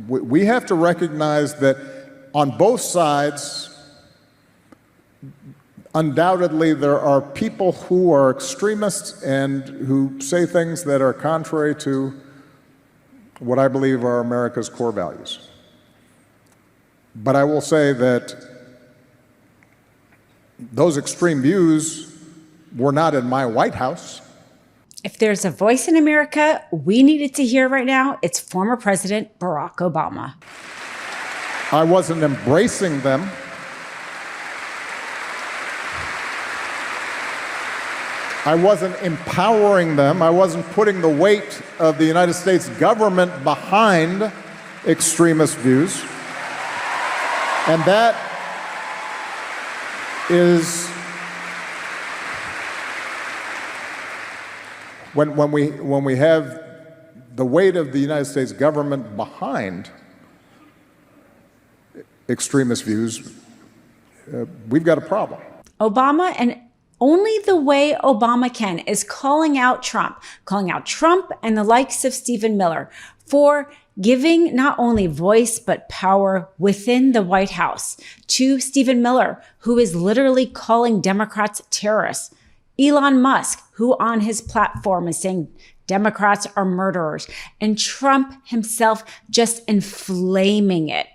we have to recognize that on both sides, undoubtedly there are people who are extremists and who say things that are contrary to what I believe are America's core values. But I will say that those extreme views were not in my White House. If there's a voice in America we needed to hear right now, it's former President Barack Obama. I wasn't embracing them. I wasn't empowering them. I wasn't putting the weight of the United States government behind extremist views. And that is when we have the weight of the United States government behind extremist views, we've got a problem. Obama, and only the way Obama can, is calling out Trump and the likes of Stephen Miller for giving not only voice but power within the White House to Stephen Miller, who is literally calling Democrats terrorists. Elon Musk, who on his platform is saying Democrats are murderers, and Trump himself just inflaming it.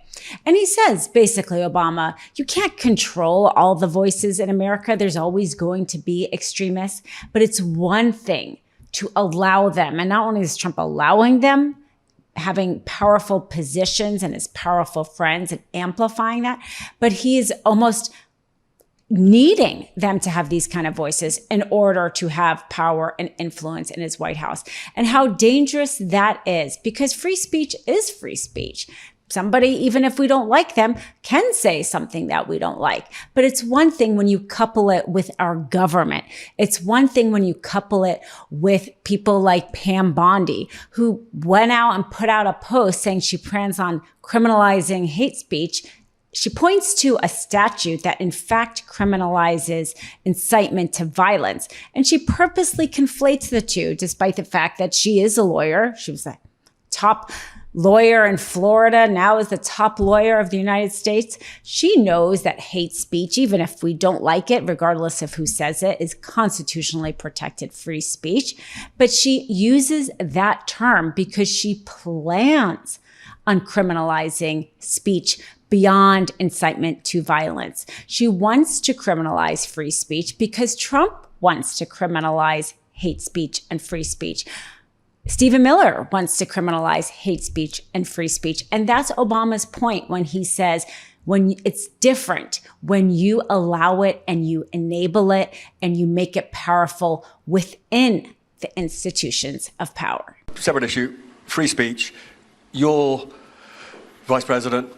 And he says, basically, Obama, you can't control all the voices in America. There's always going to be extremists, but it's one thing to allow them. And not only is Trump allowing them, having powerful positions and his powerful friends and amplifying that, but he is almost needing them to have these kind of voices in order to have power and influence in his White House. And how dangerous that is, because free speech is free speech. Somebody, even if we don't like them, can say something that we don't like. But it's one thing when you couple it with our government. It's one thing when you couple it with people like Pam Bondi, who went out and put out a post saying she plans on criminalizing hate speech. She points to a statute that in fact criminalizes incitement to violence. And she purposely conflates the two, despite the fact that she is a lawyer. She was a top lawyer in Florida, now is the top lawyer of the United States. She knows that hate speech, even if we don't like it, regardless of who says it, is constitutionally protected free speech. But she uses that term because she plans on criminalizing speech beyond incitement to violence. She wants to criminalize free speech because Trump wants to criminalize hate speech and free speech. Stephen Miller wants to criminalize hate speech and free speech. And that's Obama's point when he says, when it's different, when you allow it and you enable it and you make it powerful within the institutions of power. Separate issue, free speech. Your Vice President,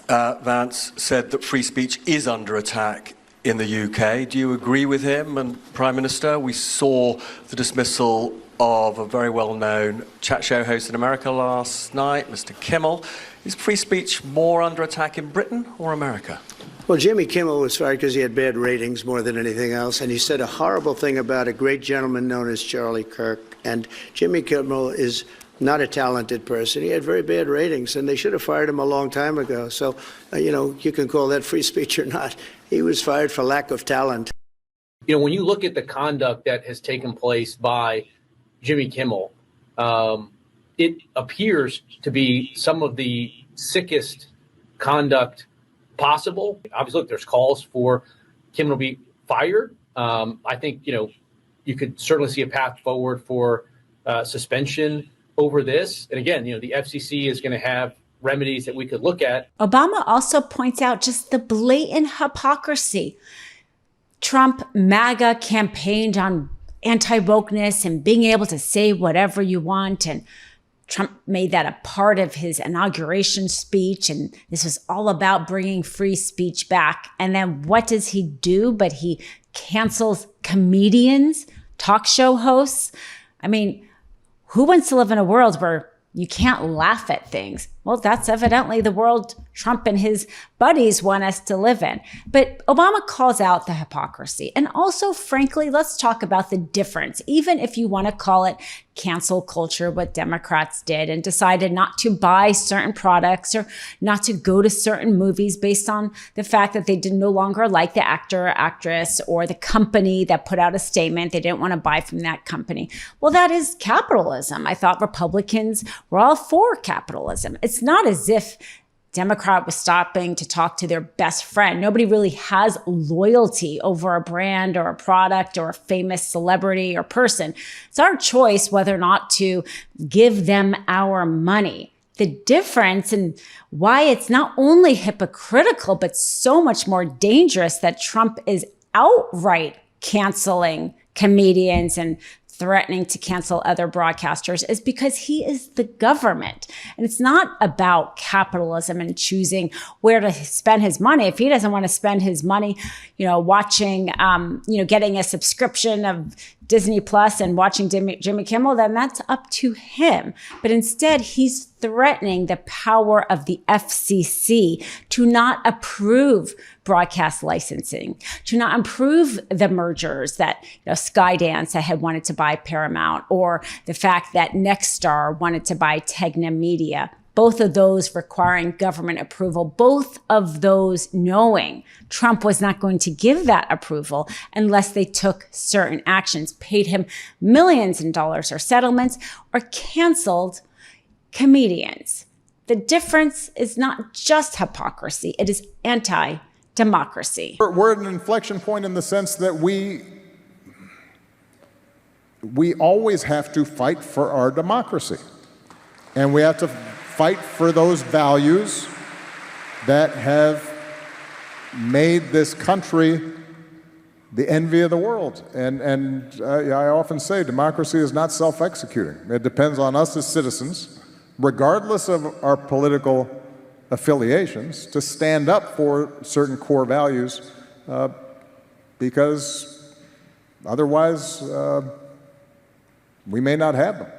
Vance, said that free speech is under attack in the UK. Do you agree with him? And Prime Minister, we saw the dismissal of a very well-known chat show host in America last night, Mr. Kimmel. Is free speech more under attack in Britain or America? Well, Jimmy Kimmel was fired because he had bad ratings more than anything else, and he said a horrible thing about a great gentleman known as Charlie Kirk. And Jimmy Kimmel is not a talented person. He had very bad ratings, and they should have fired him a long time ago. So, you can call that free speech or not. He was fired for lack of talent. When you look at the conduct that has taken place by Jimmy Kimmel, it appears to be some of the sickest conduct possible. Obviously, look, there's calls for Kimmel to be fired. I think, you could certainly see a path forward for suspension over this. And again, the FCC is going to have remedies that we could look at. Obama also points out just the blatant hypocrisy. Trump MAGA campaigned on anti-wokeness and being able to say whatever you want. And Trump made that a part of his inauguration speech. And this was all about bringing free speech back. And then what does he do? But he cancels comedians, talk show hosts. I mean, who wants to live in a world where you can't laugh at things? Well, that's evidently the world Trump and his buddies want us to live in. But Obama calls out the hypocrisy. And also, frankly, let's talk about the difference, even if you want to call it cancel culture, what Democrats did and decided not to buy certain products or not to go to certain movies based on the fact that they did no longer like the actor or actress or the company that put out a statement. They didn't want to buy from that company. Well, that is capitalism. I thought Republicans were all for capitalism. It's not as if Democrat was stopping to talk to their best friend. Nobody really has loyalty over a brand or a product or a famous celebrity or person. It's our choice whether or not to give them our money. The difference and why it's not only hypocritical, but so much more dangerous that Trump is outright canceling comedians and threatening to cancel other broadcasters is because he is the government. And it's not about capitalism and choosing where to spend his money. If he doesn't want to spend his money, watching, getting a subscription of Disney Plus and watching Jimmy Kimmel, then that's up to him. But instead, he's threatening the power of the FCC to not approve broadcast licensing, to not approve the mergers that Skydance had wanted to buy Paramount, or the fact that Nexstar wanted to buy Tegna Media. Both of those requiring government approval, both of those knowing Trump was not going to give that approval unless they took certain actions, paid him millions in dollars or settlements, or canceled comedians. The difference is not just hypocrisy, it is anti-democracy. We're at an inflection point in the sense that we always have to fight for our democracy. And we have to fight for those values that have made this country the envy of the world. And I often say democracy is not self-executing. It depends on us as citizens, regardless of our political affiliations, to stand up for certain core values, because otherwise we may not have them.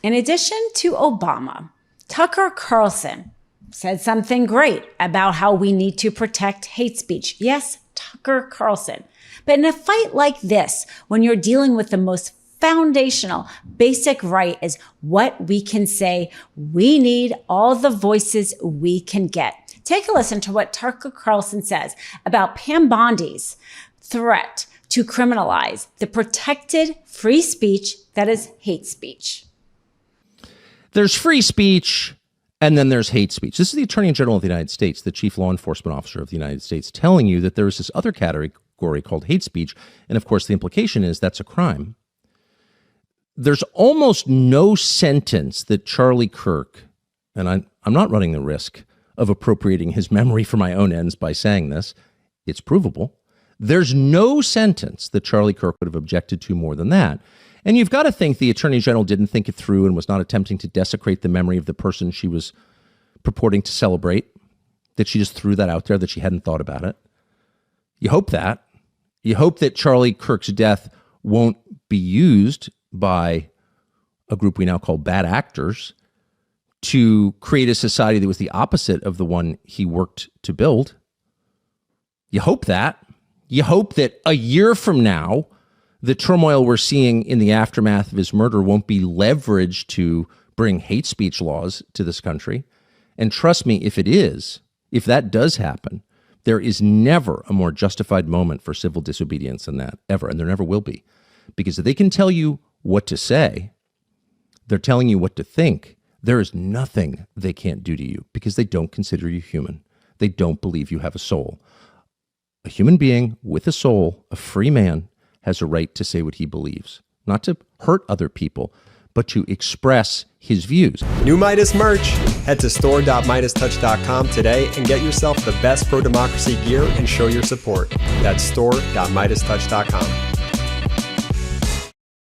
In addition to Obama, Tucker Carlson said something great about how we need to protect hate speech. Yes, Tucker Carlson. But in a fight like this, when you're dealing with the most foundational, basic right is what we can say, we need all the voices we can get. Take a listen to what Tucker Carlson says about Pam Bondi's threat to criminalize the protected free speech that is hate speech. There's free speech, and then there's hate speech. This is the Attorney General of the United States, the Chief Law Enforcement Officer of the United States, telling you that there is this other category called hate speech. And of course, the implication is that's a crime. There's almost no sentence that Charlie Kirk, and I'm not running the risk of appropriating his memory for my own ends by saying this, it's provable. There's no sentence that Charlie Kirk would have objected to more than that. And you've got to think the Attorney General didn't think it through and was not attempting to desecrate the memory of the person she was purporting to celebrate, that she just threw that out there, that she hadn't thought about it. You hope that. You hope that Charlie Kirk's death won't be used by a group we now call bad actors to create a society that was the opposite of the one he worked to build. You hope that. You hope that a year from now, the turmoil we're seeing in the aftermath of his murder won't be leveraged to bring hate speech laws to this country. And trust me, if it is, if that does happen, there is never a more justified moment for civil disobedience than that, ever. And there never will be. Because if they can tell you what to say, they're telling you what to think. There is nothing they can't do to you because they don't consider you human. They don't believe you have a soul. A human being with a soul, a free man, has a right to say what he believes, not to hurt other people, but to express his views. New Meidas merch. Head to store.meidastouch.com today and get yourself the best pro-democracy gear and show your support. That's store.meidastouch.com.